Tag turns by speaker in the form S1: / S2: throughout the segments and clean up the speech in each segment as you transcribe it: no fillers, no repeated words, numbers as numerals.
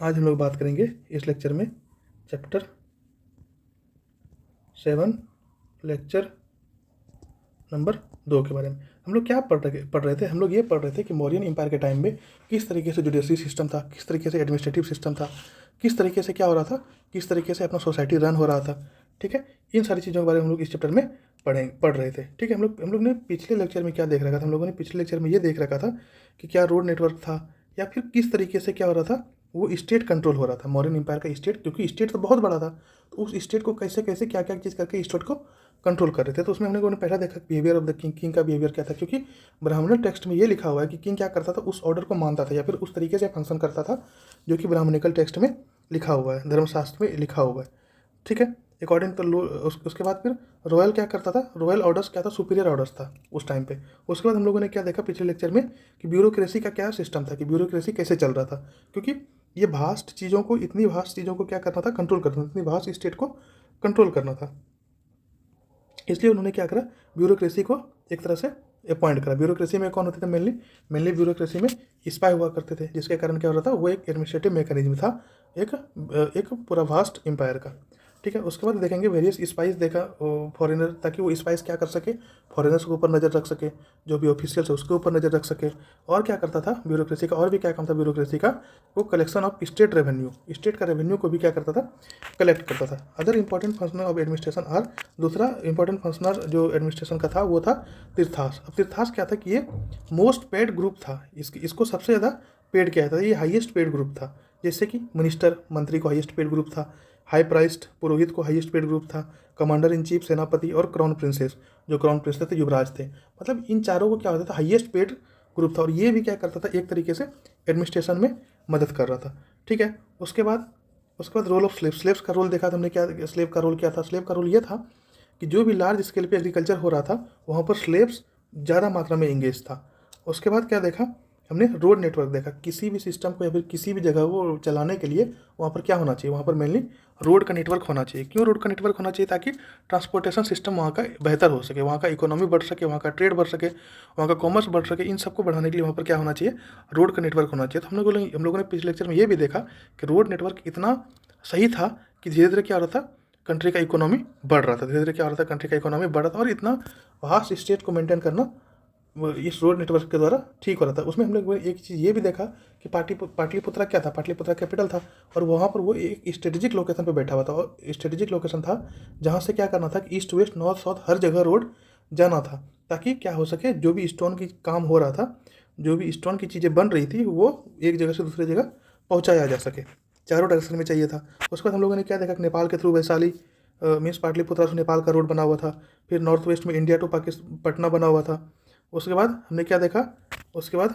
S1: आज हम लोग बात करेंगे इस लेक्चर में चैप्टर 7 लेक्चर नंबर 2 के बारे में। हम लोग क्या पढ़ रहे थे? हम लोग ये पढ़ रहे थे कि मौर्यन एम्पायर के टाइम में किस तरीके से जुडिशरी सिस्टम था, किस तरीके से एडमिनिस्ट्रेटिव सिस्टम था, किस तरीके से क्या हो रहा था, किस तरीके से अपना सोसाइटी रन हो रहा था। ठीक है, इन सारी चीज़ों के बारे में हम लोग इस चैप्टर में पढ़ रहे थे। ठीक है, हम लोग ने पिछले लेक्चर में क्या देख रखा था? हम लोगों ने पिछले लेक्चर में ये देख रखा था कि क्या रोड नेटवर्क था या फिर किस तरीके से क्या हो रहा था, वो स्टेट कंट्रोल हो रहा था, मौर्यन एम्पायर का स्टेट, क्योंकि स्टेट तो बहुत बड़ा था, तो उस स्टेट को कैसे कैसे क्या क्या चीज़ करके स्टेट को कंट्रोल कर रहे थे। तो उसमें हम लोगों ने पहला देखा behaviour of the king. King का बिहेवियर क्या था? क्योंकि ब्राह्मणिक टेक्स्ट में ये लिखा हुआ है कि किंग क्या करता था, उस ऑर्डर को मानता था या फिर उस तरीके से फंक्शन करता था जो कि ब्राह्मणिकल टेक्स्ट में लिखा हुआ है, धर्मशास्त्र में लिखा हुआ है। ठीक है, अकॉर्डिंग टू उसके बाद फिर रॉयल क्या करता था, रॉयल ऑर्डर्स क्या था, सुपीरियर ऑर्डर्स था उस टाइम पे। उसके बाद हम लोगों ने क्या देखा पिछले लेक्चर में कि ब्यूरोक्रेसी का क्या सिस्टम था, कि ब्यूरोक्रेसी कैसे चल रहा था, क्योंकि ये भास्ट चीज़ों को, इतनी भास्ट चीज़ों को क्या करना था, कंट्रोल करना था, इतनी भास्ट स्टेट को कंट्रोल करना था। इसलिए उन्होंने क्या करा, ब्यूरोक्रेसी को एक तरह से अपॉइंट करा। ब्यूरोक्रेसी में कौन होते थे? मेनली ब्यूरोक्रेसी में स्पाई हुआ करते थे, जिसके कारण क्या हो रहा था, वो एक एडमिनिस्ट्रेटिव मैकेनिज्म था एक पूरा वास्ट एम्पायर का। ठीक है, उसके बाद देखेंगे वेरियस स्पाइस देखा फॉरेनर, ताकि वो स्पाइस क्या कर सके, फॉरेनर्स के ऊपर नज़र रख सके, जो भी ऑफिशियल्स है उसके ऊपर नज़र रख सके। और क्या करता था ब्यूरोक्रेसी का, और भी क्या काम था ब्यूरोक्रेसी का, वो collection of state revenue, state का रेवेन्यू को भी क्या करता था, कलेक्ट करता था। Other important functioner of administration are, दूसरा इंपॉर्टेंट फंक्शनर जो एडमिनिस्ट्रेशन का था वो था तीर्थास। अब तीर्थास क्या था कि ये मोस्ट पेड ग्रुप था, इसको सबसे ज़्यादा पेड किया था, ये हाईएस्ट पेड ग्रुप था। जैसे कि मिनिस्टर, मंत्री को हाईएस्ट पेड ग्रुप था, हाई प्राइस्ड पुरोहित को हाईएस्ट पेड ग्रुप था, कमांडर इन चीफ सेनापति और क्राउन प्रिंसेस, जो क्राउन प्रिंस थे युवराज थे, मतलब इन चारों को क्या होता था, हाईएस्ट पेड ग्रुप था। और ये भी क्या करता था, एक तरीके से एडमिनिस्ट्रेशन में मदद कर रहा था। ठीक है, उसके बाद रोल ऑफ स्लेव्स का रोल देखा था हमने। क्या स्लेव का रोल क्या था? स्लेव का रोल ये था कि जो भी लार्ज स्केल पे एग्रीकल्चर हो रहा था वहाँ पर स्लेव्स ज़्यादा मात्रा में इंगेज था। उसके बाद क्या देखा हमने, रोड नेटवर्क देखा। किसी भी सिस्टम को या फिर किसी भी जगह को चलाने के लिए वहाँ पर क्या होना चाहिए, वहाँ पर मेनली रोड का नेटवर्क होना चाहिए। क्यों रोड का नेटवर्क होना चाहिए? ताकि ट्रांसपोर्टेशन सिस्टम वहाँ का बेहतर हो सके, वहाँ का इकोनॉमी बढ़ सके, वहाँ का ट्रेड बढ़ सके, वहाँ का कॉमर्स बढ़ सके। इन सबको बढ़ाने के लिए वहाँ पर क्या होना चाहिए, रोड का नेटवर्क होना चाहिए। तो हम लोगों ने पिछले लेक्चर में ये भी देखा कि रोड नेटवर्क इतना सही था कि धीरे धीरे क्या हो रहा था, कंट्री का इकोनॉमी बढ़ रहा था, धीरे धीरे क्या हो रहा था, कंट्री का इकोनॉमी बढ़ रहा था। और इतना वास्ट स्टेट को मेंटेन करना इस रोड नेटवर्क के द्वारा ठीक हो रहा था। उसमें हम लोग एक चीज़ ये भी देखा कि पाटलिपुत्रा क्या था, पाटलिपुत्रा कैपिटल था, और वहाँ पर वो एक स्ट्रेटेजिक लोकेशन पे बैठा हुआ था। और स्ट्रेटेजिक लोकेशन था जहाँ से क्या करना था कि ईस्ट वेस्ट नॉर्थ साउथ हर जगह रोड जाना था, ताकि क्या हो सके, जो भी स्टोन की काम हो रहा था, जो भी स्टोन की चीज़ें बन रही थी, वो एक जगह से दूसरी जगह पहुँचाया जा सके, चारों डायरेक्शन में चाहिए था। उसके बाद हम लोगों ने क्या देखा कि नेपाल के थ्रू वैशाली मीन्स पाटलिपुत्रा से नेपाल का रोड बना हुआ था। फिर नॉर्थ वेस्ट में इंडिया टू पाकिस्तान पटना बना हुआ था। उसके बाद हमने क्या देखा, उसके बाद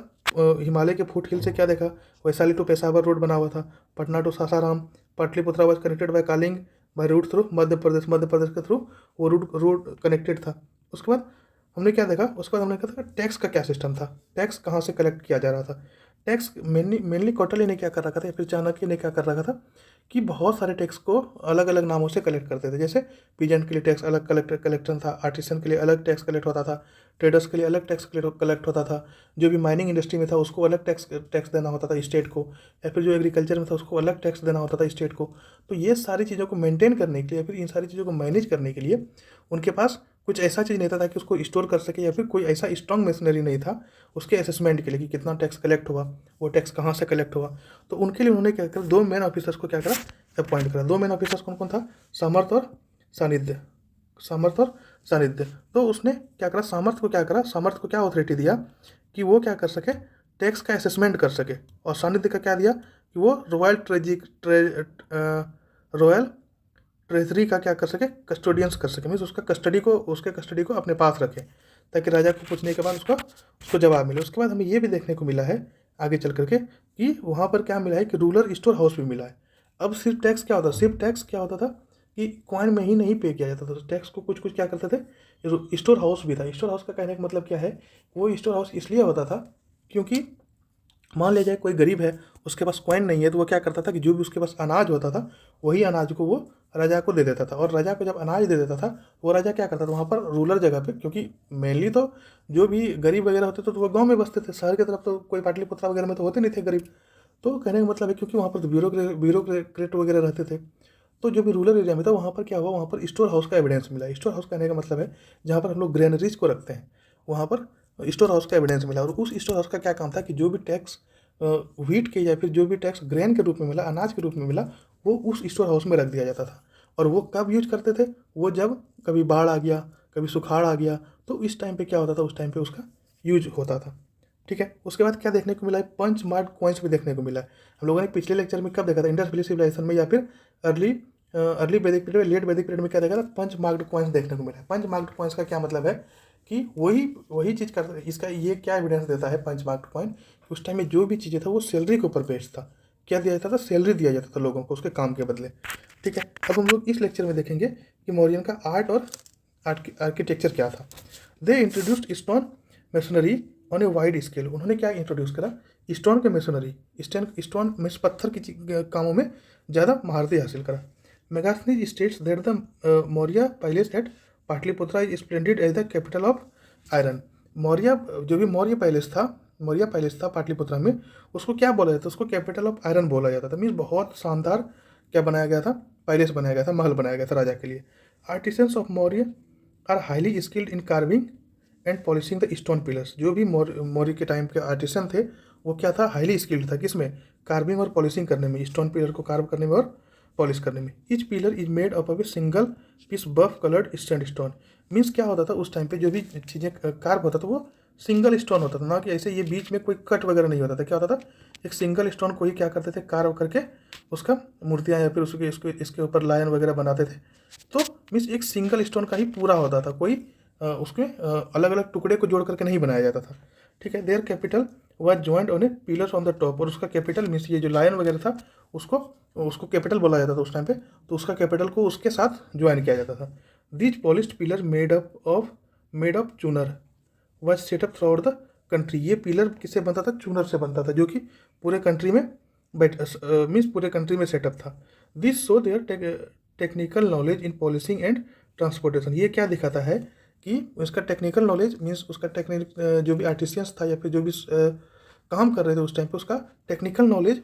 S1: हिमालय के फुट हिल से क्या देखा, वैशाली टू पेशावर रोड बना हुआ था, Patna to Sasaram, Pataliputra was connected by Kalinga by route through Madhya Pradesh के थ्रू वो रोड कनेक्टेड था। उसके बाद हमने क्या देखा, उसके बाद हमने कहा था टैक्स का क्या सिस्टम था, टैक्स कहाँ से कलेक्ट किया जा रहा था। टैक्स मेनली कौटिल्य ने क्या कर रखा था या फिर चाणक्य ने क्या कर रखा था कि बहुत सारे टैक्स को अलग अलग नामों से कलेक्ट करते थे। जैसे पीजेंट के लिए टैक्स अलग कलेक्शन था, आर्टिसन के लिए अलग टैक्स कलेक्ट होता था, ट्रेडर्स के लिए अलग टैक्स कलेक्ट होता था, जो भी माइनिंग इंडस्ट्री में था उसको अलग टैक्स देना होता था स्टेट को, या फिर जो एग्रीकल्चर में था उसको अलग टैक्स देना होता था स्टेट को। तो ये सारी चीज़ों को मेंटेन करने के लिए, या फिर इन सारी चीज़ों को मैनेज करने के लिए उनके पास कुछ ऐसा चीज़ नहीं था ताकि उसको स्टोर कर सके, या फिर कोई ऐसा स्ट्रॉन्ग मशीनरी नहीं था उसके असेसमेंट के लिए कि कितना टैक्स कलेक्ट हुआ, वो टैक्स कहाँ से कलेक्ट हुआ। तो उनके लिए उन्होंने क्या करा, दो मेन ऑफिसर्स को क्या करा, अपॉइंट करा। दो मेन ऑफिसर्स कौन कौन था? सामर्थ्य और सानिध्य, सामर्थ्य और सानिध्य। तो उसने क्या करा, सामर्थ्य को क्या अथॉरिटी दिया कि वो क्या कर सके, टैक्स का असेसमेंट कर सके। और सानिध्य का क्या दिया कि वो रॉयल ट्रेजरी का क्या कर सके, कस्टोडियंस कर सके, मीन्स उसके कस्टडी को अपने पास रखे, ताकि राजा को पूछने के बाद उसको जवाब मिले। उसके बाद हमें ये भी देखने को मिला है आगे चल करके कि वहाँ पर क्या मिला है कि रूलर स्टोर हाउस भी मिला है। अब सिर्फ टैक्स क्या होता था कि कॉइन में ही नहीं पे किया जाता था, तो टैक्स को कुछ क्या करते थे, स्टोर हाउस भी था। स्टोर हाउस का कहने का मतलब क्या है, वो स्टोर हाउस इसलिए होता था क्योंकि मान लिया जाए कोई गरीब है, उसके पास कॉइन नहीं है, तो वो क्या करता था कि जो भी उसके पास अनाज होता था वही अनाज को वो राजा को दे देता था। और राजा को जब अनाज दे देता था वो राजा क्या करता था, वहाँ पर रूरल जगह पे, क्योंकि मेनली तो जो भी गरीब वगैरह होते थे तो वो गांव में बसते थे, शहर की तरफ तो कोई पाटलिपुत्रा वगैरह में तो होते नहीं थे गरीब, तो कहने का मतलब है क्योंकि वहाँ पर तो ब्यूरोक्रेट वगैरह रहते थे, तो जो भी रूरल एरिया में था वहाँ पर क्या हुआ, वहाँ पर स्टोर हाउस का एविडेंस मिला। स्टोर हाउस कहने का मतलब है जहाँ पर हम लोग ग्रेनरीज को रखते हैं, वहाँ पर स्टोर हाउस का एविडेंस मिला। और उस स्टोर हाउस का क्या काम था कि जो भी टैक्स व्हीट के या फिर जो भी टैक्स ग्रेन के रूप में मिला, अनाज के रूप में मिला, वो उस स्टोर हाउस में रख दिया जाता था। और वो कब यूज करते थे, वो जब कभी बाढ़ आ गया, कभी सुखाड़ आ गया, तो इस टाइम पे क्या होता था, उस टाइम पे उसका यूज होता था। ठीक है, उसके बाद क्या देखने को मिला है, पंच मार्क कॉइन्स भी देखने को मिला है। हम लोगों ने पिछले लेक्चर में कब देखा था, इंडस वैली सिविलाइजेशन में या फिर अर्ली वैदिक पीरियड, लेट वैदिक पीरियड में क्या देखा था, पंच मार्क्ड कॉइन्स देखने को मिला है। पंच मार्क्ड कॉइन्स का क्या मतलब है कि वही चीज़ करता, इसका ये क्या एविडेंस देता है पंच मार्क्ड कॉइन, उस टाइम में जो भी चीज़ें था वो सैलरी के ऊपर बेस्ड था। क्या दिया जाता था, सैलरी दिया जाता था लोगों को उसके काम के बदले। ठीक है, अब हम लोग इस लेक्चर में देखेंगे कि मौर्यन का आर्ट और आर्किटेक्चर क्या था। They introduced stone masonry on a wide scale. उन्होंने क्या इंट्रोड्यूस करा, स्टोन के मेसनरी, स्टोन में पत्थर की कामों में ज़्यादा महारती हासिल करा। Megasthenes states that the Maurya palace at Pataliputra is splendid as the capital of Iran. Maurya जो भी मौर्य पैलेस था पाटलिपुत्रा में, उसको क्या बोला जाता था, उसको कैपिटल ऑफ आयरन बोला जाता था। मीन्स बहुत शानदार क्या बनाया गया था, पैलेस बनाया गया था, महल बनाया गया था राजा के लिए। Artisans of Maurya are highly skilled in carving and polishing the stone pillars. जो भी मौर्य के टाइम के आर्टिसन थे वो क्या था, हाईली स्किल्ड था किसमें, कार्विंग और पॉलिशिंग करने में, स्टोन पिलर को कार्व करने में और पॉलिश करने में। Each pillar is made up of a single piece buff coloured stone. Means क्या होता था उस टाइम पे जो भी चीज़ें कार्व होता था वो सिंगल स्टोन होता था, ना कि ऐसे ये बीच में कोई कट वगैरह नहीं होता था। क्या होता था, एक सिंगल स्टोन को ही क्या करते थे, कार्व करके उसका मूर्तियाँ या फिर इसके ऊपर लायन वगैरह बनाते थे। तो मीन्स एक सिंगल स्टोन का ही पूरा होता था, कोई उसके अलग अलग टुकड़े को जोड़ करके नहीं बनाया जाता था। ठीक है, देयर कैपिटल वह joint on A pillars on the top. और उसका कैपिटल मीन्स ये जो लायन वगैरह था उसको कैपिटल बोला जाता था उस टाइम पे, तो उसका कैपिटल को उसके साथ ज्वाइन किया जाता था। These polished pillar made of Chunar were set up throughout the country. ये पिलर किससे बनता था, चूनर से बनता था, जो कि पूरे कंट्री में मीन्स पूरे कंट्री में सेटअप था। This show their technical knowledge in polishing and transportation. ये क्या दिखाता है कि उसका टेक्निकल नॉलेज मीन्स उसका जो भी आर्टिसियंस था या फिर जो भी काम कर रहे थे उस टाइम पे, उसका टेक्निकल नॉलेज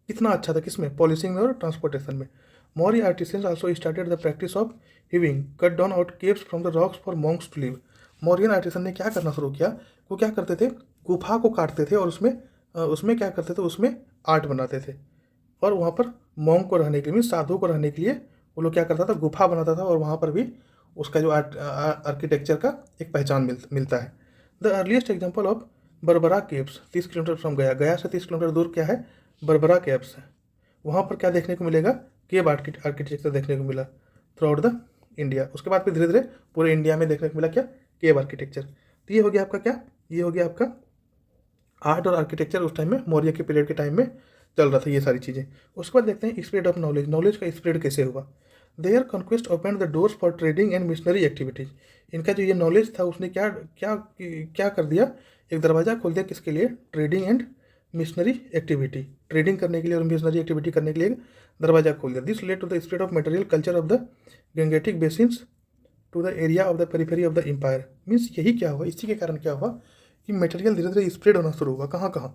S1: कितना अच्छा था, किसमें, पॉलिशिंग में और ट्रांसपोर्टेशन में। Maurya artisans also started the practice of hewing cut down out caves from the rocks for monks to live. Mauryan artisan ने क्या करना शुरू किया, वो क्या करते थे, गुफा को काटते थे और उसमें क्या करते थे, उसमें आर्ट बनाते थे। और वहाँ पर मॉन्क को रहने के लिए, साधु को रहने के लिए वो लोग क्या करता था, गुफा बनाता था, और वहाँ पर भी उसका जो आर्किटेक्चर का एक पहचान मिलता है। The earliest example of Barabar caves 30 kilometre from Gaya से 30 किलोमीटर दूर क्या है, बरबरा केव्स है। वहाँ पर क्या देखने को मिलेगा, केव आर्किटेक्चर देखने को मिला थ्रू आउट द इंडिया। उसके बाद फिर धीरे धीरे पूरे इंडिया में देखने को मिला क्या, केव आर्किटेक्चर। तो ये हो गया आपका क्या, ये हो गया आपका आर्ट और आर्किटेक्चर उस टाइम में, मौर्य के पीरियड के टाइम में चल रहा था ये सारी चीज़ें। उसके बाद देखते हैं स्प्रेड ऑफ नॉलेज, नॉलेज का स्प्रेड कैसे हुआ। Their conquest open the doors for trading and missionary activities. इनका जो ये नॉलेज था उसने क्या क्या क्या कर दिया, एक दरवाज़ा खोल दिया किसके लिए, trading and missionary activity, trading करने के लिए और मिशनरी एक्टिविटी करने के लिए दरवाज़ा खोल दिया। This led to the spread of material culture of the Gangetic basins to the area of the periphery of the empire. Means यही क्या हुआ, इसी के कारण क्या हुआ कि मटेरियल धीरे धीरे स्प्रेड होना शुरू हुआ। कहाँ कहाँ,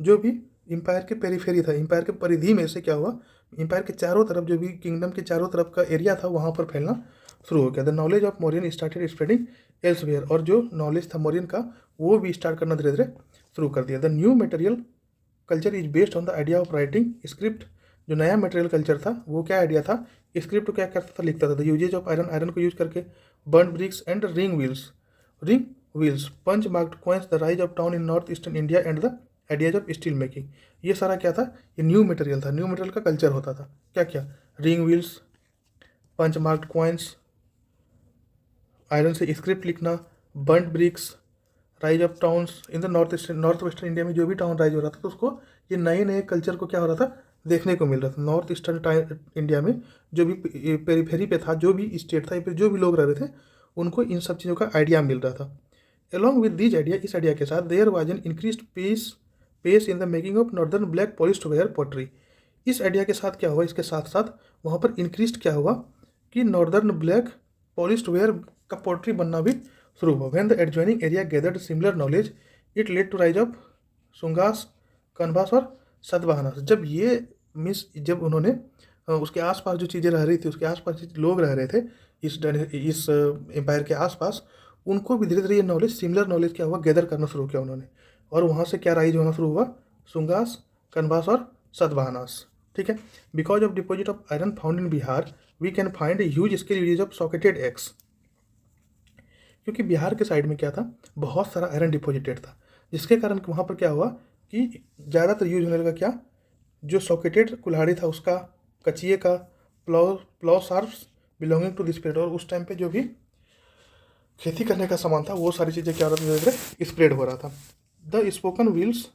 S1: जो भी एम्पायर के पेरिफेरी था, एम्पायर के परिधि में से क्या हुआ, एम्पायर के चारों तरफ जो भी किंगडम के चारों तरफ का एरिया था वहाँ पर फैलना शुरू हो गया। The knowledge of Mauryan started spreading elsewhere. और जो नॉलेज था मौर्यन का वो भी स्टार्ट करना धीरे धीरे शुरू कर दिया। The new material culture is based on the idea of writing script. जो नया मटेरियल कल्चर था वो क्या आइडिया था, स्क्रिप्ट को क्या करता था, लिखता था। The usage of iron, iron को यूज करके, burn bricks and ring wheels, punch marked coins, the rise of town in north eastern India and the ideas of steel making. ये सारा क्या था, ये न्यू मटेरियल था, न्यू मटेरियल का culture होता था। क्या क्या, ring wheels, punch marked coins, iron से स्क्रिप्ट लिखना, burn bricks, rise of towns in the north western India में जो भी टाउन राइज हो रहा था तो उसको ये नए नए कल्चर को क्या हो रहा था, देखने को मिल रहा था। नॉर्थ ईस्टर्न इंडिया में जो भी पेरीफेरी पे था, जो भी स्टेट था या फिर जो भी लोग रह रहे थे, उनको इन सब चीज़ों का आइडिया मिल रहा था। अलॉन्ग विद दीज आइडिया, इस आइडिया के साथ, there was an increased pace in the making of northern black polished ware pottery. इस आइडिया के साथ क्या हुआ, इसके साथ साथ वहाँ पर इंक्रीज क्या हुआ कि नॉर्दर्न ब्लैक पॉलिश्ड वेयर का पॉटरी बनना भी शुरू हुआ। When the adjoining area gathered similar knowledge, it led to rise of Sungas, Kanvas और सतवाहनास। जब ये मीन्स जब उन्होंने उसके आसपास जो चीज़ें रह रही थी, उसके आसपास जो लोग रह रहे थे इस एम्पायर के आसपास, उनको भी धीरे धीरे ये नॉलेज, सिमिलर नॉलेज क्या हुआ, गैदर करना शुरू किया उन्होंने, और वहाँ से क्या राइज होना शुरू हुआ, शुंगास, कनवास और सतवाहनास। ठीक है। Because of deposit of iron found in Bihar we can find a huge scale use of socketed axe. क्योंकि बिहार के साइड में क्या था, बहुत सारा आयरन डिपॉजिटेड था, जिसके कारण वहाँ पर क्या हुआ कि ज़्यादातर यूज होने लगा क्या, जो सॉकेटेड कुल्हाड़ी था उसका, कचिए का, plough sharps belonging to this period, और उस टाइम पे जो भी खेती करने का सामान था वो सारी चीज़ें क्या हो रहा था, धीरे धीरे स्प्रेड हो रहा था। The spoken wheels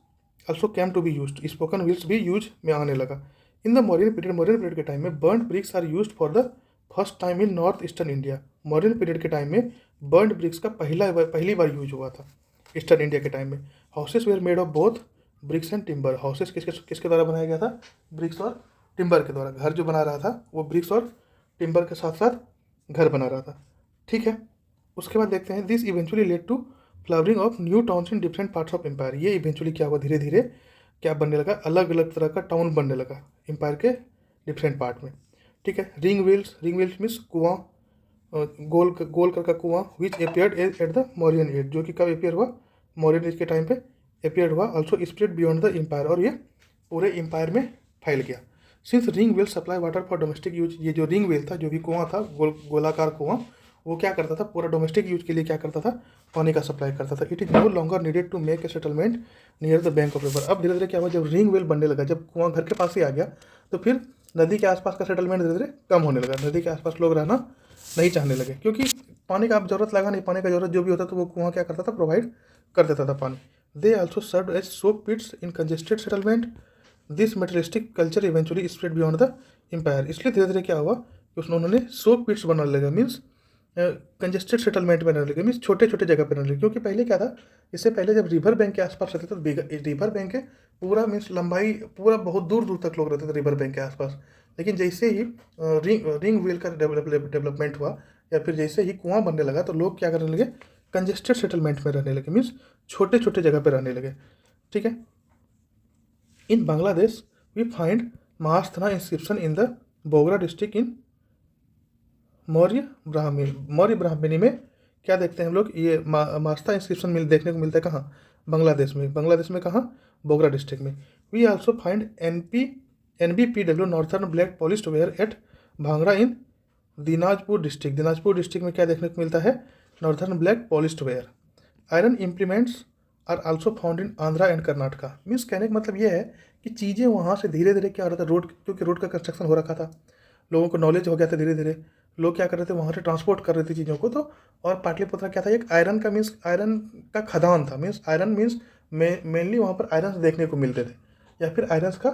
S1: also came to be use, spoken wheels भी यूज में आने लगा। इन द मौर्यन पीरियड के टाइम में burned bricks are use for the first time in north eastern India. Mauryan period के टाइम में बर्न्ड ब्रिक्स का पहली बार यूज हुआ था ईस्टर्न इंडिया के टाइम में। Houses were made of both bricks and timber. Houses किसके द्वारा बनाया गया था, ब्रिक्स और टिम्बर के द्वारा। घर जो बना रहा था वो ब्रिक्स और टिम्बर के साथ साथ घर बना रहा था। ठीक है। उसके बाद देखते हैं, this eventually led to flowering of new towns in different parts of empire. ये इवेंचुअली क्या हुआ, धीरे धीरे क्या बनने लगा, अलग अलग तरह का टाउन बनने लगा एम्पायर के डिफरेंट पार्ट में। ठीक है। रिंग व्हील्स मीन्स कुआं, गोल कर का कुआं, which appeared at the Mauryan age, जो कि कब अपियर हुआ, मौर्यन एज के टाइम पे अपियर्ड हुआ। Also spread beyond the empire, और ये पूरे एम्पायर में फैल गया। Since ring well supply water for domestic use, ये जो रिंग व्हील था, जो भी कुआं था, गोलाकार कुआं, वो क्या करता था, पूरा डोमेस्टिक यूज के लिए क्या करता था, पानी का सप्लाई करता था। It is no longer needed to make a settlement near the bank of river. अब धीरे धीरे क्या हुआ, जब रिंग वेल बनने लगा, जब कुआं घर के पास ही आ गया, तो फिर नदी के आसपास का सेटलमेंट धीरे धीरे कम होने लगा। नदी के आसपास लोग रहना नहीं चाहने लगे, क्योंकि पानी का अब जरूरत लगा नहीं, पानी का जरूरत जो भी होता था वो कुआं क्या करता था, प्रोवाइड कर देता था पानी। They also serve as soak pits in congested settlement. This metallistic culture eventually spread beyond the empire. इसलिए धीरे धीरे क्या हुआ कि उन्होंने सोप पिट्स बनाने लगा, मीन्स कंजेस्टेड सेटलमेंट में रहने लगे, मीन्स छोटे छोटे जगह पर रहने लगे। क्योंकि पहले क्या था, इससे पहले जब रिवर बैंक के आसपास रहते थे, तो रिवर बैंक के पूरा मीन्स लंबाई पूरा बहुत दूर दूर तक लोग रहते थे रिवर बैंक के आसपास। लेकिन जैसे ही रिंग व्हील का डेवलपमेंट हुआ, या फिर जैसे ही कुआं बनने लगा, तो लोग क्या करने लगे, कंजेस्टेड सेटलमेंट में रहने लगे, मीन्स छोटे छोटे जगह पर रहने लगे। ठीक है। In Bangladesh we find Mahasthana inscription in the Bogra district in Maurya Brahmani में क्या देखते हैं हम लोग, ये मास्ता इंस्क्रिप्शन देखने को मिलता है कहाँ, बांग्लादेश में कहाँ, बोगरा डिस्ट्रिक्ट में। We also find NBPW northern black polished ware at Bangarh in Dinajpur district में क्या देखने को मिलता है, northern black polished ware. Iron implements are also found in Andhra and Karnataka. Means कहने का मतलब ये है कि चीज़ें वहाँ से धीरे धीरे क्या हो रहा था, क्योंकि रोड का कंस्ट्रक्शन हो रखा था, लोगों को नॉलेज हो गया था, धीरे धीरे लोग क्या कर रहे थे, वहाँ से ट्रांसपोर्ट कर रहे थे चीज़ों को। तो और पाटलिपुत्र क्या था, एक आयरन का खदान था, मीन्स आयरन मीन्स मेनली वहाँ पर आयरन्स देखने को मिलते थे, या फिर आयरन्स का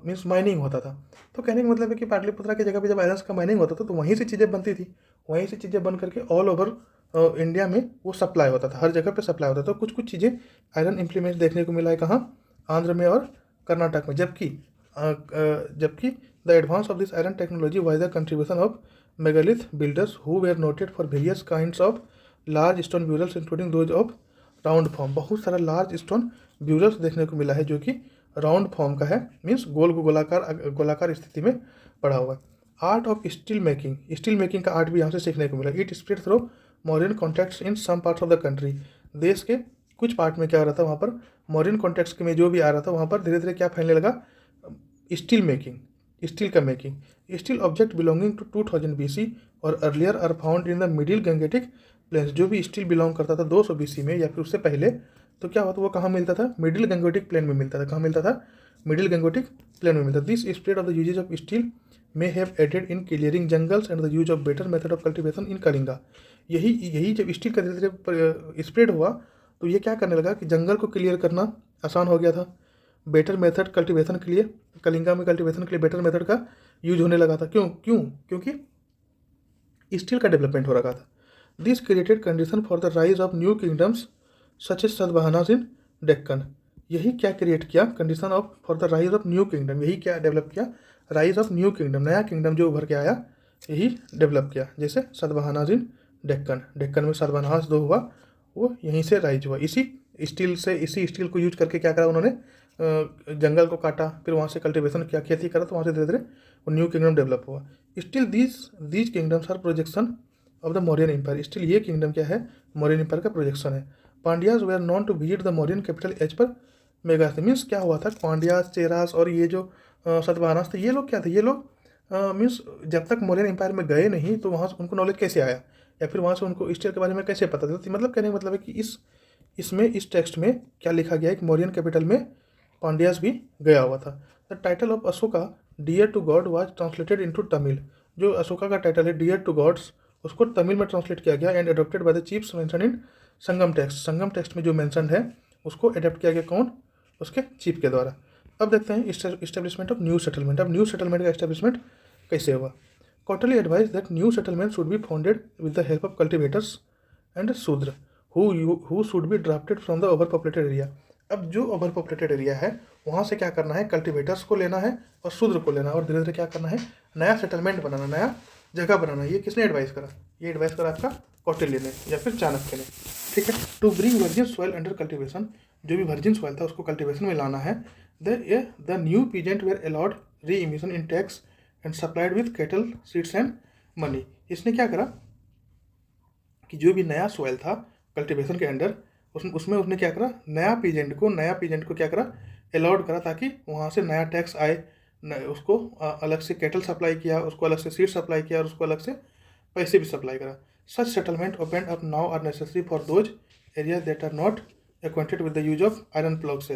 S1: मीन्स माइनिंग होता था। तो कहने का मतलब है कि पाटलिपुत्र की जगह पे जब आयरन्स का माइनिंग होता था, तो वहीं से चीज़ें बनती थी, वहीं से चीज़ें बन करके ऑल ओवर इंडिया में वो सप्लाई होता था, हर जगह पे सप्लाई होता था। तो कुछ कुछ चीज़ें आयरन इम्प्लीमेंट देखने को मिला है कहाँ, आंध्र में और कर्नाटक में। जबकि the advance of this iron technology was the contribution of megalith builders who were noted for various kinds of large stone burials including those of round form. बहुत सारा लार्ज स्टोन ब्यूरल्स देखने को मिला है जो कि राउंड फॉर्म का है, मीन्स गोलाकार स्थिति में पड़ा हुआ है। आर्ट ऑफ स्टील मेकिंग का आर्ट भी यहाँ से सीखने को मिला। It spread through Mauryan contacts in some parts of the country. देश के कुछ पार्ट में क्या हो रहा था, वहाँ पर मॉरियन कॉन्टेक्ट्स में जो भी आ रहा था, वहाँ पर धीरे धीरे क्या फैलने लगा, steel object belonging to 2000 BC और earlier are found in the middle Gangetic plains. जो भी स्टील बिलोंग करता था 200 BC में या फिर उससे पहले, तो क्या होता, वो कहाँ मिलता था, मिडिल गंगेटिक प्लेन में मिलता था। कहाँ मिलता था, मिडिल गंगेटिक प्लेन में मिलता था। This spread of the usage of steel may have aided in clearing jungles and the use of better method of cultivation in Kalinga. यही जब स्टील का धीरे धीरे स्प्रेड हुआ, तो ये क्या करने लगा कि जंगल को क्लियर करना आसान हो गया था। बेटर मेथड कल्टिवेशन के लिए, कलिंगा में कल्टिवेशन के लिए बेटर मेथड का यूज होने लगा था। क्योंकि स्टील का डेवलपमेंट हो रखा था। This created condition for the rise of new kingdoms such as Satavahanas in Deccan. यही क्या क्रिएट किया, condition of for the rise of new kingdom. यही क्या डेवलप किया, राइज ऑफ न्यू किंगडम, नया किंगडम जो उभर के आया, यही डेवलप किया। जैसे सतवाहनास इन डेक्कन में सतवाहनास जो हुआ वो यहीं से राइज हुआ। इसी स्टील को यूज करके क्या करा उन्होंने, जंगल को काटा, फिर वहाँ से कल्टिवेशन किया, खेती करा, तो वहाँ से धीरे धीरे वो न्यू किंगडम डेवलप हुआ। Still these kingdoms are projection of the Mauryan empire. Still ये किंगडम क्या है, मौर्यन एम्पायर का प्रोजेक्शन है। Pandyas were known to visit the Mauryan capital as per Megasthenes. Means क्या हुआ था, पांड्यास, चेरास और ये जो सतवाहनास थे, ये लोग क्या थे, ये लोग मीन्स जब तक मौर्यन एम्पायर में गए नहीं तो वहाँ से उनको नॉलेज कैसे आया, या फिर वहाँ से उनको स्टेट के बारे में कैसे पता था। मतलब कहने का मतलब है कि इस टेक्स्ट में क्या लिखा गया है कि मौर्यन कैपिटल में पांड्यास भी गया हुआ था। The title of Ashoka dear to god was translated into Tamil. जो अशोका का टाइटल है डियर टू गॉड्स, उसको तमिल में ट्रांसलेट किया गया and adopted by the chiefs mention in Sangam text. Sangam text में जो मेंशन है उसको अडॉप्ट किया गया, कौन, उसके चीफ के द्वारा। अब देखते हैं इस्टेब्लिशमेंट ऑफ न्यू सेटलमेंट। अब न्यू सेटलमेंट का इस्टेब्लिशमेंट कैसे हुआ। Kautilya advise that new settlement should be founded with the help of cultivators and Shudra who should be drafted from the over populated area. अब जो ओवर पॉपुलेटेड एरिया है वहाँ से क्या करना है, कल्टिवेटर्स को लेना है और शूद्र को लेना है, और धीरे धीरे क्या करना है, नया सेटलमेंट बनाना, नया जगह बनाना। ये किसने एडवाइस करा, ये एडवाइस करा आपका कौटिल्य ने या फिर चाणक्य ने। ठीक है। To bring virgin soil under cultivation, जो भी वर्जिन सॉइल था उसको कल्टिवेशन में लाना है। The new peasant were allowed remission in tax and supplied with cattle seeds and money. इसने क्या करा कि जो भी नया सॉइल था कल्टिवेशन के अंडर, उसमें उसने क्या करा, नया पीजेंट को क्या करा, अलाउड करा, ताकि वहाँ से नया टैक्स आए। उसको अलग से कैटल सप्लाई किया, उसको अलग से सीड सप्लाई किया और उसको अलग से पैसे भी सप्लाई करा। Such settlement open up now are necessary for those areas that are not acquainted with the use of iron ploughs.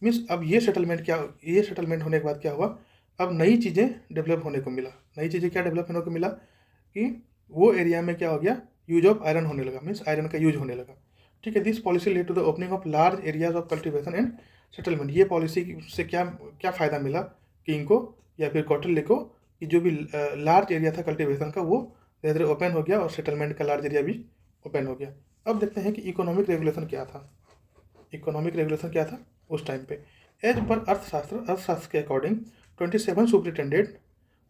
S1: Means अब ये सेटलमेंट होने के बाद क्या हुआ, अब नई चीज़ें डेवलप होने को मिला। नई चीज़ें क्या डेवलप होने को मिला कि वो एरिया में क्या हो गया, यूज ऑफ आयरन होने लगा, मीन्स आयरन का यूज होने लगा। ठीक है। This policy led to the opening of large areas of cultivation and settlement. ये पॉलिसी से क्या फ़ायदा मिला किंग को या फिर कौटिल्य को, कि जो भी लार्ज एरिया था कल्टिवेशन का वो धीरे धीरे ओपन हो गया और सेटलमेंट का लार्ज एरिया भी ओपन हो गया। अब देखते हैं कि इकोनॉमिक रेगुलेशन क्या था उस टाइम पे। एज पर अर्थशास्त्र के according 27 superintendent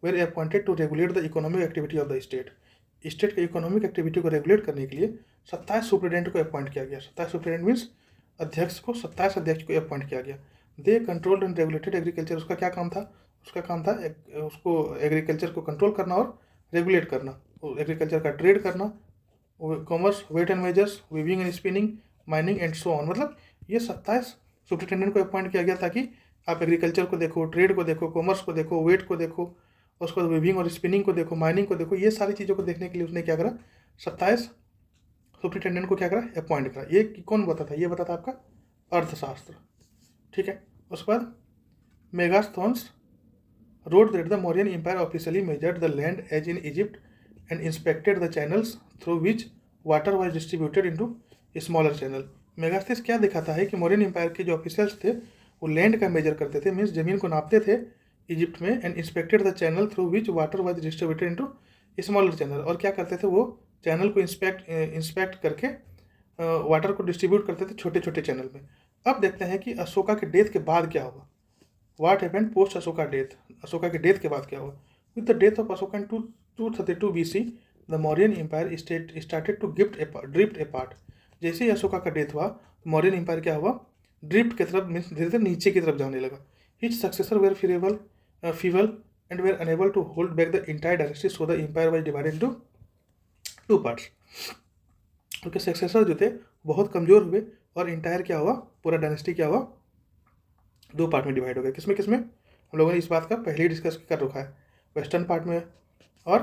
S1: were appointed to regulate the economic activity of the state. State के इकोनॉमिक एक्टिविटी को रेगुलेट करने के लिए 27 सुपरिटेंडेंट को अपॉइंट किया गया। 27 सुपरिटेंडेंट मीन्स अध्यक्ष को, 27 अध्यक्ष को अपॉइंट किया गया। दे कंट्रोल्ड एंड रेगुलेटेड एग्रीकल्चर। उसका क्या काम था, उसको एग्रीकल्चर को कंट्रोल करना और रेगुलेट करना, एग्रीकल्चर का ट्रेड करना, commerce, weight and measures, weaving and spinning, mining and so on. मतलब ये 27 सुपरिटेंडेंट को अपॉइंट किया गया ताकि आप एग्रीकल्चर को देखो, ट्रेड को देखो, कॉमर्स को देखो, वेट को देखो, उसके बाद वीविंग और स्पिनिंग को देखो, माइनिंग को देखो। ये सारी चीज़ों को देखने के लिए उसने क्या करा, 27 सुपरिटेंडेंट को क्या करा, अपॉइंट करा। ये कौन बताता, ये बताता आपका अर्थशास्त्र। ठीक है। उसके बाद मेगास्थोन्स wrote that the Mauryan Empire officially measured the land as in Egypt and inspected the channels through which water was distributed into smaller channel। मेगास्थीस क्या दिखाता है कि मौर्यन एम्पायर के जो ऑफिशियल्स थे वो लैंड का मेजर करते थे, मीन्स जमीन को नापते थे इजिप्ट में, and inspected the channel through which water was distributed into smaller channel. और क्या करते थे, वो चैनल को इंस्पेक्ट करके वाटर को डिस्ट्रीब्यूट करते थे छोटे छोटे चैनल में। अब देखते हैं कि अशोका के डेथ के बाद क्या हुआ। What happened post Ashoka death, Ashoka के डेथ के बाद क्या हुआ। With the death of Ashoka in 232 BC the Mauryan empire started to drift apart. जैसे ही अशोका का डेथ हुआ मौर्यन एम्पायर क्या हुआ, ड्रिफ्ट की तरफ, मीन्स धीरे धीरे नीचे की तरफ जाने लगा। His successor were feeble and were unable to hold back the entire dynasty, so the empire was divided into 2 parts. उनके सक्सेसर जो थे बहुत कमज़ोर हुए और इंटायर क्या हुआ, पूरा डायनेस्टी क्या हुआ, 2 पार्ट में डिवाइड हो गया। किसमें हम लोगों ने इस बात का पहले ही डिस्कस कर रखा है, वेस्टर्न पार्ट में और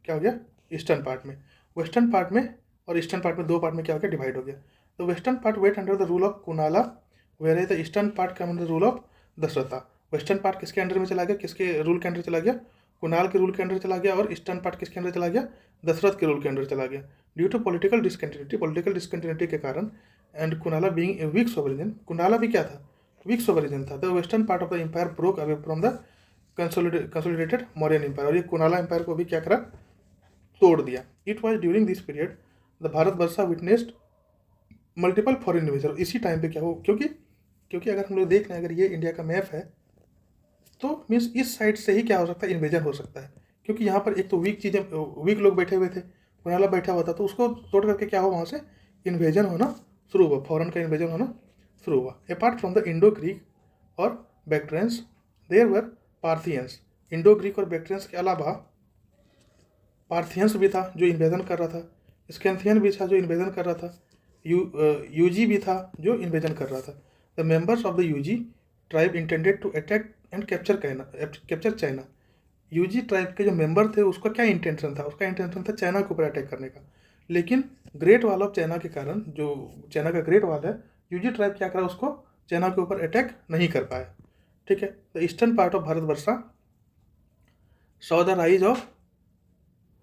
S1: क्या हो गया, ईस्टर्न पार्ट में। वेस्टर्न पार्ट में और ईस्टर्न पार्ट में 2 पार्ट में क्या हो गया, डिवाइड हो गया। तो western part went under the rule of Kunala, where the eastern part come under rule of Dasharatha. Western part किसके अंडर में चला गया, किसके रूल के अंडर चला गया, कुनाल के रूल के अंडर चला गया, और ईस्टर्न पार्ट किसके अंडर चला गया, दशरथ के रूल के अंडर चला गया। ड्यू टू पॉलिटिकल डिसकंटिन्यूटी के कारण, and Kunala being a weak sovereign, Kunala भी क्या था, वीक सोवरेन था। The western part of the empire broke away from the consolidated Mauryan empire. और ये कुनाला एम्पायर को भी क्या करा, तोड़ दिया। It was during this period the Bharat Varsha witnessed multiple foreign invasion. इसी टाइम पे क्या हो, क्योंकि अगर हम लोग देख रहे हैं, अगर ये इंडिया का मैप है तो मीन्स इस साइड से ही क्या हो सकता है, इन्वेजन हो सकता है। क्योंकि यहाँ पर एक तो वीक लोग बैठे हुए थे, कुनाला बैठा हुआ था, तो उसको तोड़ करके क्या हुआ, वहाँ से इन्वेजन होना शुरू हुआ, फॉरेन का इन्वेजन होना शुरू हुआ। Apart from the Indo Greek और Bactrians. There were Parthians. Indo Greek और बैक्ट्रियंस के अलावा पार्थियंस भी था जो इन्वेजन कर रहा था, स्कैंथियन भी था जो इन्वेजन कर रहा था, यूजी भी था जो इन्वेजन कर रहा था। The members of the Yuezhi tribe intended to attack and capture China. Yuezhi tribe के जो मेंबर थे उसका क्या इंटेंशन था? उसका इंटेंशन था चाइना के ऊपर अटैक करने का, लेकिन ग्रेट वॉल ऑफ चाइना के कारण, जो चाइना का ग्रेट वॉल है, यूजी ट्राइब क्या करा, उसको चाइना के ऊपर अटैक नहीं कर पाया। ठीक है। The eastern part of Bharatvarsha saw the rise of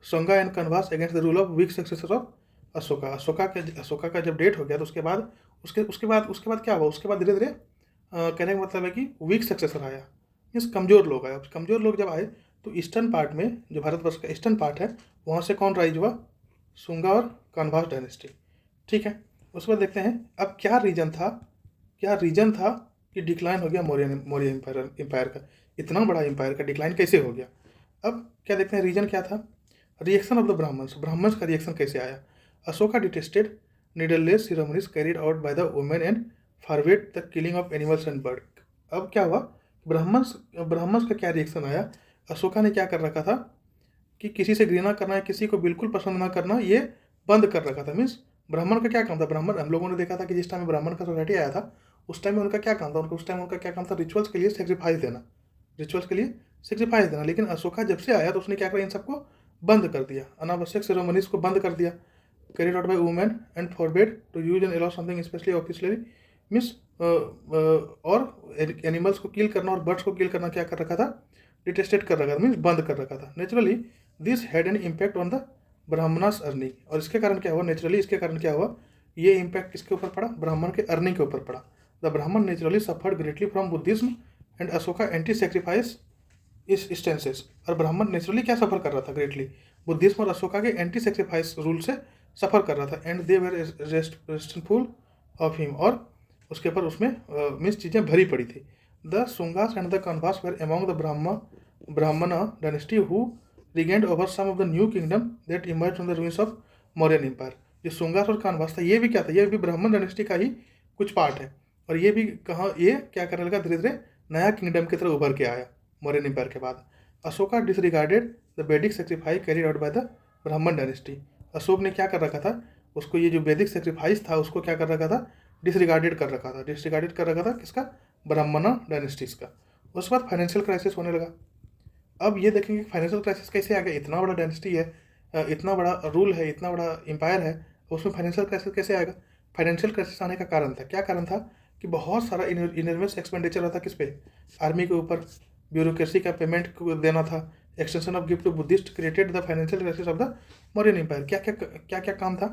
S1: Sunga and Kanvas against the rule of weak successor of Ashoka. Ashoka का जब डेट हो गया तो उसके बाद क्या हुआ? उसके बाद धीरे धीरे कहने का मतलब है कि वीक सक्सेसर आया, मीन्स कमज़ोर लोग आए। कमज़ोर लोग जब आए तो ईस्टर्न पार्ट में, जो भारतवर्ष का ईस्टर्न पार्ट है, वहाँ से कौन राइज हुआ? सुंगा और कान्वास डायनेस्टी। ठीक है। उसके बाद देखते हैं अब क्या रीजन था कि डिक्लाइन हो गया मौर्य एम्पायर का। इतना बड़ा एम्पायर का डिक्लाइन कैसे हो गया? अब क्या देखते हैं, रीजन क्या था? रिएक्शन ऑफ द ब्राह्मण्स का रिएक्शन कैसे आया? Ashoka detested needless ceremonies carried out by the women and forbade the killing of animals and bird. अब क्या हुआ? ब्राह्मण्स का क्या रिएक्शन आया? अशोका ने क्या कर रखा था कि किसी से घृणा करना है, किसी को बिल्कुल पसंद ना करना, ये बंद कर रखा था। मीन्स ब्राह्मण का क्या काम था? ब्राह्मण, हम लोगों ने देखा था कि जिस टाइम ब्राह्मण का सोसाइटी आया था उस टाइम में उनका क्या काम था? उनका क्या काम था? रिचुअल्स के लिए सेक्रीफाइस देना। लेकिन अशोका जब से आया तो उसने क्या किया? इन सबको बंद कर दिया, अनावश्यक सेरेमनीज को बंद कर दिया। Carried out by women and forbade to use and allow something specially officially. Means और एनिमल्स को किल करना और बर्ड्स को किल करना क्या कर रखा था? डिटेस्टेड कर रखा था, मीन्स बंद कर रखा था। Naturally this had an impact on the Brahmanas earning. और इसके कारण क्या हुआ? ये इम्पैक्ट किसके ऊपर पड़ा? ब्राह्मण के अर्निंग के ऊपर पड़ा। द ब्राह्मण naturally suffered greatly from Buddhism and Ashoka anti sacrifice इस स्टेंसेस। और ब्राह्मण नेचुरली क्या सफ़र कर रहा था? ग्रेटली बुद्धिज्म और अशोका के एंटी सेक्रीफाइस रूल से सफ़र कर रहा था। And they were restful of him. और उसके ऊपर उसमें मीन्स चीज़ें भरी पड़ी थी। The Sungas and the Kanvas were among the Brahman dynasty who reigned over some of the new kingdom that emerge from the ruins of Mauryan empire. जो सुंगास और कान्वास था, ये भी क्या था? ये भी ब्राह्मण डायनेस्टी का ही कुछ पार्ट है। और ये भी ये क्या करने लगा? धीरे धीरे नया किंगडम की तरह उभर के आया मौर्यन एम्पायर के बाद। अशोका डिसरिगार्डेड द वैदिक sacrifice carried out by the Brahman dynasty. Ashok ने क्या कर रखा था? उसको ये जो वैदिक सेक्रीफाइस था उसको क्या कर रखा था? डिसरिगार्डेड कर रखा था। किसका? ब्राह्मण डायनेस्टीज का। उसके बाद फाइनेंशियल क्राइसिस होने लगा। अब ये देखेंगे फाइनेंशियल क्राइसिस कैसे आ गया? इतना बड़ा डायनेस्टी है, इतना बड़ा रूल है, इतना बड़ा एम्पायर है, उसमें फाइनेंशियल क्राइसिस कैसे आएगा? फाइनेंशियल क्राइसिस आने का कारण था, क्या कारण था? कि बहुत सारा इनर्वेस एक्सपेंडिचर रहा था किस पे? आर्मी के ऊपर, ब्यूरोक्रेसी का पेमेंट को देना था, extension of gift to Buddhist created the financial crisis of the Mauryan empire. क्या काम था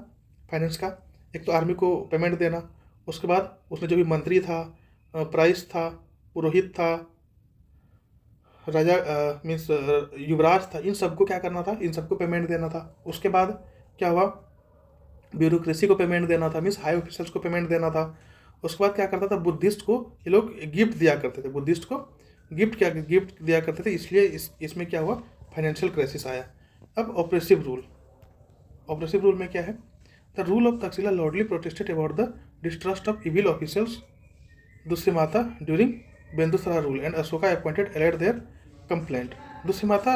S1: फाइनेंस का? एक तो आर्मी को पेमेंट देना, उसके बाद उसमें जो भी मंत्री था, प्राइस था, पुरोहित था, राजा मीन्स युवराज था, इन सबको क्या करना था? इन सबको पेमेंट देना था। उसके बाद क्या हुआ? ब्यूरोक्रेसी को पेमेंट देना था, मीन्स हाई ऑफिसर्स को पेमेंट देना था। उसके बाद क्या करता था? बुद्धिस्ट को ये लोग गिफ्ट दिया करते थे, बुद्धिस्ट को गिफ्ट दिया करते थे। इसलिए इसमें क्या हुआ? फाइनेंशियल क्राइसिस आया। अब ऑपरेसिव रूल में क्या है? The rule of Takshashila loudly protested about the distrust of evil officers Dushyamata during Bindusara rule and Ashoka appointed allayed their complaint. Dushyamata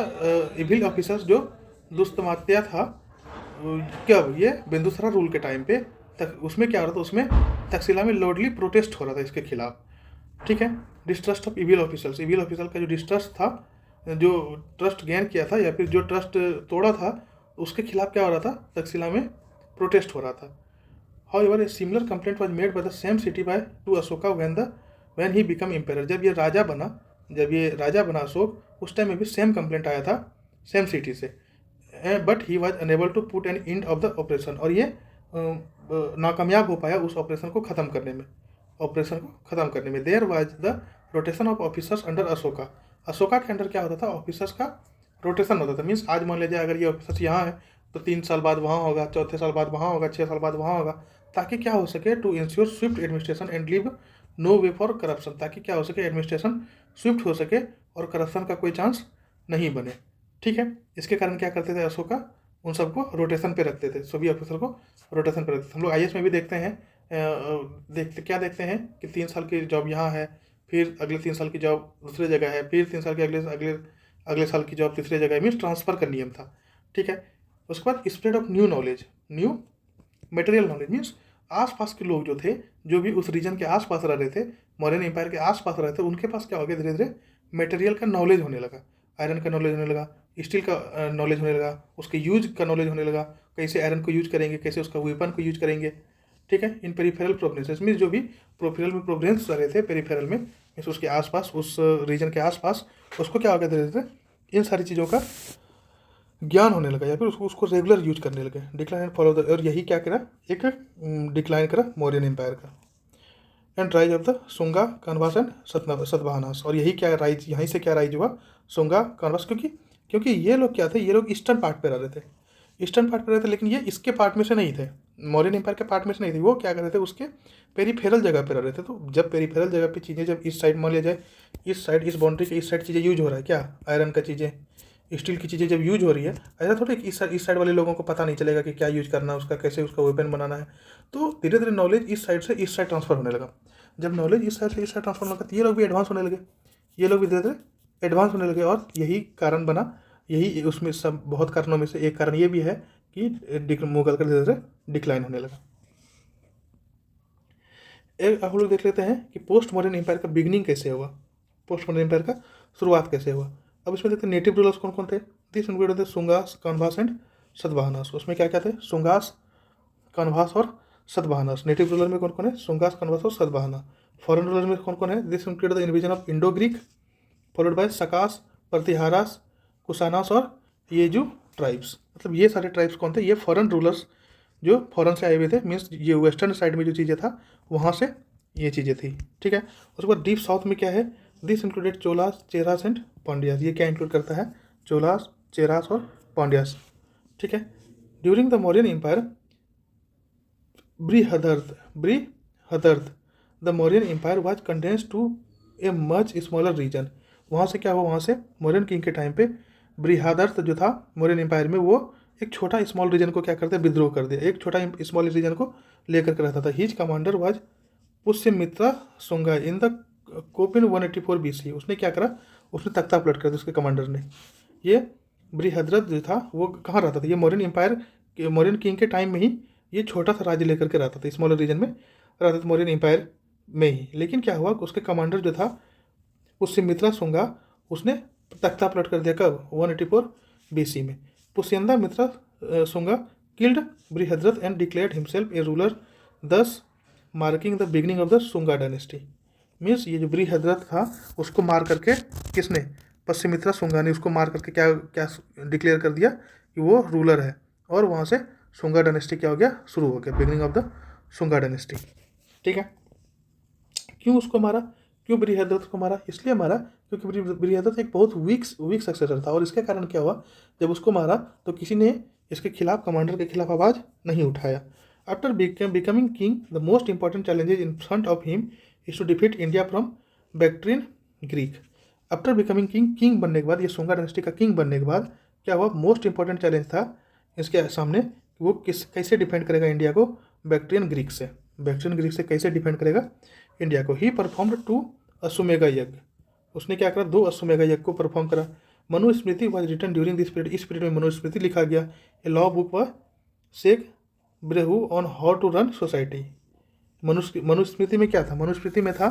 S1: evil officers जो दुष्यमात्या था, कब? ये बेंदुसरा रूल के टाइम पे उसमें क्या हो रहा था? उसमें तक्षशिला में लाउडली प्रोटेस्ट हो रहा था इसके खिलाफ। ठीक है। डिस्ट्रस्ट ऑफ इविल ऑफिसर का जो डिस्ट्रस्ट था, जो ट्रस्ट गेन किया था या फिर जो ट्रस्ट तोड़ा था, उसके खिलाफ क्या हो रहा था? तक्षशिला में प्रोटेस्ट हो रहा था। However a similar complaint was made by the same city by to Ashoka when he become empire. जब ये राजा बना अशोक, उस टाइम में भी सेम कंप्लेंट आया था सेम सिटी से। But he was unable to put an end of the operation. और ये नाकामयाब हो पाया उस ऑपरेशन को ख़त्म करने में। There was the rotation of officers under Ashoka के अंडर क्या होता था? ऑफिसर्स का रोटेशन होता था। मीन्स आज मान लीजिए अगर ये ऑफिसर्स यहाँ है तो 3 साल बाद वहाँ होगा, चौथे साल बाद वहाँ होगा, 6 साल बाद वहाँ होगा, ताकि क्या हो सके? To ensure swift administration and leave no way for corruption. ताकि क्या हो सके? एडमिनिस्ट्रेशन स्विफ्ट हो सके और करप्शन का कोई चांस नहीं बने। ठीक है। इसके कारण क्या करते थे अशोका? उन सबको रोटेशन पे रखते थे, सभी ऑफिसर को रोटेशन पे रखते थे। हम लोग IAS में भी देखते हैं, क्या देखते हैं कि 3 साल की जॉब यहाँ है, फिर अगले 3 साल की जॉब दूसरे जगह है, फिर 3 साल के अगले अगले अगले साल की जॉब तीसरे जगह है, मीन्स ट्रांसफ़र का नियम था। ठीक है। उसके बाद spread of new knowledge, new material knowledge, means आसपास के लोग जो थे, जो भी उस रीजन के आसपास रह रहे थे, मौर्यन एम्पायर के आसपास रहे थे, उनके पास क्या हो गया, धीरे धीरे मटेरियल का नॉलेज होने लगा, आयरन का नॉलेज होने लगा, स्टील का नॉलेज होने लगा, उसके यूज का नॉलेज होने लगा, कैसे आयरन को यूज करेंगे, कैसे उसका वेपन को यूज करेंगे। ठीक है। इन पेरिफेरल प्रोविंसेस मीन्स जो भी प्रोफेरल में प्रोविंस रहे थे, पेरिफेरल में मीन्स उसके आसपास, उस रीजन के आसपास, उसको क्या हो गया, धीरे धीरे इन सारी चीज़ों का ज्ञान होने लगा, या फिर उसको उसको रेगुलर यूज करने लगे। डिक्लाइन एंड फॉलो द, और यही क्या करा, एक डिक्लाइन करा मौर्यन एम्पायर का। And rise of the Sunga, Kanvas and Satavahanas, और यही क्या राइज, यहीं से क्या राइज हुआ, सुंगा, कानवास, क्योंकि ये लोग क्या थे, ये लोग ईस्टर्न पार्ट पे रह रहे थे, ईस्टर्न पार्ट पे रहे थे, लेकिन ये इसके पार्ट में से नहीं थे, मौर्यन एम्पायर के पार्ट में से नहीं थे, वो क्या कर रहे थे, उसके पेरीफेरल जगह पे रह रहे थे। तो जब पेरीफेरल जगह पे चीज़ें, जब इस साइड मान लिया जाए, इस साइड, इस बाउंड्री के इस साइड चीज़ें यूज हो रहा है, क्या आयरन का चीज़ें, स्टील की चीज़ें जब यूज हो रही है, ऐसा थोड़ी कि इस साइड वाले लोगों को पता नहीं चलेगा कि क्या यूज करना है उसका, कैसे उसका वेपन बनाना है। तो धीरे धीरे नॉलेज इस साइड से इस साइड ट्रांसफर होने लगा। जब नॉलेज इस साइड से इस साइड ट्रांसफर होने लगा, तो ये लोग भी एडवांस होने लगे, ये लोग भी धीरे धीरे एडवांस होने लगे, और यही कारण बना, यही उसमें सब बहुत कारणों में से एक कारण ये भी है कि मुगल का धीरे धीरे डिक्लाइन होने लगा। एक हम लोग देख लेते हैं कि पोस्ट मॉडर्न एम्पायर का बिगनिंग कैसे हुआ, पोस्ट मॉडर्न एम्पायर का शुरुआत कैसे हुआ। अब इसमें देखते हैं नेटिव रूलर्स कौन कौन थे। दिस इंक्लूडेड थे सुंगास, कानवास एंड सतवाहनास। उसमें क्या क्या थे, सुंगास, कानवास और सतवाहनास। नेटिव रूलर में कौन कौन है, सुंगास, कानवास और सतवाहना। फॉरेन रूलर में कौन कौन है, this included the invasion of Indo Greek followed by Sakas, Pratiharas, Kushanas और येजू ट्राइब्स। मतलब ये सारे ट्राइब्स कौन थे, ये फॉरेन रूलर्स जो फॉरेन से आए हुए थे, मीन्स ये वेस्टर्न साइड में जो चीज़ें था वहाँ से ये चीज़ें थी। ठीक है। उसके बाद डीप साउथ में क्या है, this included Cholas, Cheras and Pandyas. ये क्या इंक्लूड करता है, चोलास, चेरास और पांड्यास। ठीक है। During the Mauryan empire, Brihadratha the Mauryan empire was condensed to a much smaller region. वहाँ से क्या हुआ, वहाँ से मौर्यन किंग के टाइम पे ब्रीहदर्थ जो था मौर्यन एम्पायर में, वो एक छोटा स्मॉल रीजन को क्या करते, विद्रोह कर दिया, एक छोटा स्मॉल रीजन को लेकर के रहता था। His commander was Pushyamitra Sunga in the coup in 184 BC। उसने क्या करा, उसने तख्ता पलट कर दिया उसके कमांडर ने। ये ब्रीहदर्थ जो था वो कहाँ रहता था, ये मौर्यन एम्पायर, मौर्यन किंग के टाइम में ही ये छोटा सा राज्य लेकर के रहता था, स्मॉलर रीजन में रहता था, मौर्यन एम्पायर में ही। लेकिन क्या हुआ, उसके कमांडर जो था पुष्यमित्रा सुंगा, उसने तख्ता पलट कर दिया, कब, 184 BC में। Pushyamitra Sunga killed Brihadratha and declared himself a ruler, thus marking the beginning of the Sunga dynasty. Means ये जो ब्रीहदर्थ था उसको मार करके किसने, पुष्यमित्रा सुंगा ने उसको मार करके क्या क्या डिक्लेयर कर दिया कि वो रूलर है, और वहाँ से सुंगा डायनेस्टी क्या हो गया, शुरू हो गया, beginning of the Sunga dynasty. ठीक है। क्यों उसको मारा, क्यों ब्रीहदर्थ को मारा, इसलिए मारा क्योंकि ब्रीहदर्थ एक बहुत वीक सक्सेसर था, और इसके कारण क्या हुआ, जब उसको मारा तो किसी ने इसके खिलाफ, कमांडर के खिलाफ आवाज़ नहीं उठाया। After becoming king the most important challenges in front of him is to defeat India from Bactrian Greek. After becoming king, king बनने के बाद, ये सुंगा डायनेस्टी का किंग बनने के बाद क्या हुआ, मोस्ट इंपॉर्टेंट चैलेंज था इसके सामने, वो कैसे डिफेंड करेगा इंडिया को बैक्ट्रियन ग्रीक से, बैक्ट्रियन ग्रीक से कैसे डिफेंड करेगा इंडिया को। ही परफॉर्म्ड 2 अश्वमेघ यज्ञ। उसने क्या करा, 2 अश्वमेघ यज्ञ को परफॉर्म करा। Manusmriti was written during this period, इस पीरियड में मनुस्मृति लिखा गया। ए लॉ बुक व शेख ब्रेहू on how to run society. Manusmriti में क्या था, मनुस्मृति में था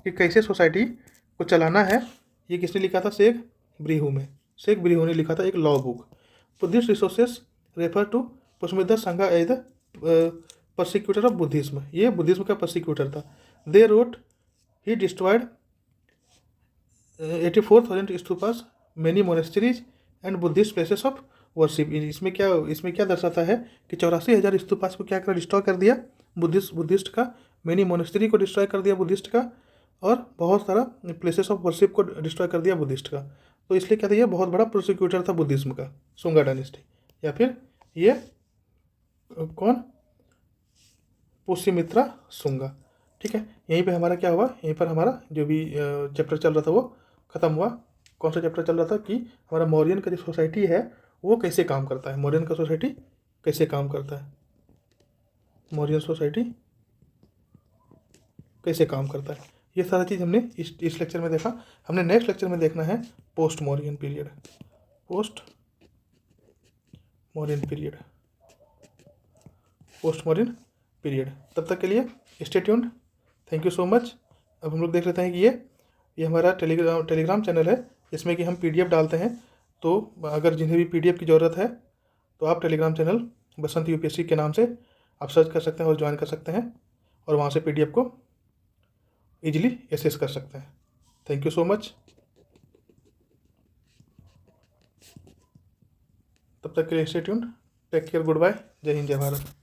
S1: कि कैसे सोसाइटी को चलाना है, ये किसने लिखा था, शेख ब्रेहू में, शेख ब्रेहू ने लिखा था एक लॉ बुक। तो this resources refer to Pushyamitra Shunga as the persecutor of Buddhism. ये बुद्धिज्म का परसिक्यूटर था। They wrote he destroyed 84,000 stupas, many monasteries and Buddhist places of worship. इसमें क्या दर्शाता है कि 84,000 स्तूपास को क्या कर डिस्ट्रॉय कर दिया, बुद्धिस्ट का, मैनी मोनेस्ट्री को डिस्ट्रॉय कर दिया बुद्धिस्ट का, और बहुत सारा प्लेसेस ऑफ वर्शिप को डिस्ट्रॉय कर दिया बुद्धिस्ट का। तो इसलिए क्या था, ये बहुत बड़ा प्रोसिक्यूटर था बुद्धिज्म का, सुंगा डायनेस्टी। या फिर ये कौन, पुष्यमित्रा सुंगा। ठीक है। यहीं पे हमारा क्या हुआ, यहीं पर हमारा जो भी चैप्टर चल रहा था वो ख़त्म हुआ। कौन सा चैप्टर चल रहा था कि हमारा मौर्यन का जो सोसाइटी है वो कैसे काम करता है, मौर्यन का सोसाइटी कैसे काम करता है, मौर्यन सोसाइटी कैसे काम करता है, ये सारा चीज़ हमने इस लेक्चर में देखा। हमने नेक्स्ट लेक्चर में देखना है post Mauryan period, post Mauryan period, post Mauryan period. तब तक के लिए stay tuned, thank you so much. अब हम लोग देख लेते हैं कि ये हमारा टेलीग्राम चैनल है, इसमें कि हम PDF डालते हैं। तो अगर जिन्हें भी PDF की ज़रूरत है तो आप टेलीग्राम चैनल बसंत UPSC के नाम से आप सर्च कर सकते हैं और ज्वाइन कर सकते हैं, और वहाँ से PDF को ईजिली एक्सेस कर सकते हैं। Thank you so much. तब तक के लिए stay tuned, take care, good bye, जय हिंद, जय भारत।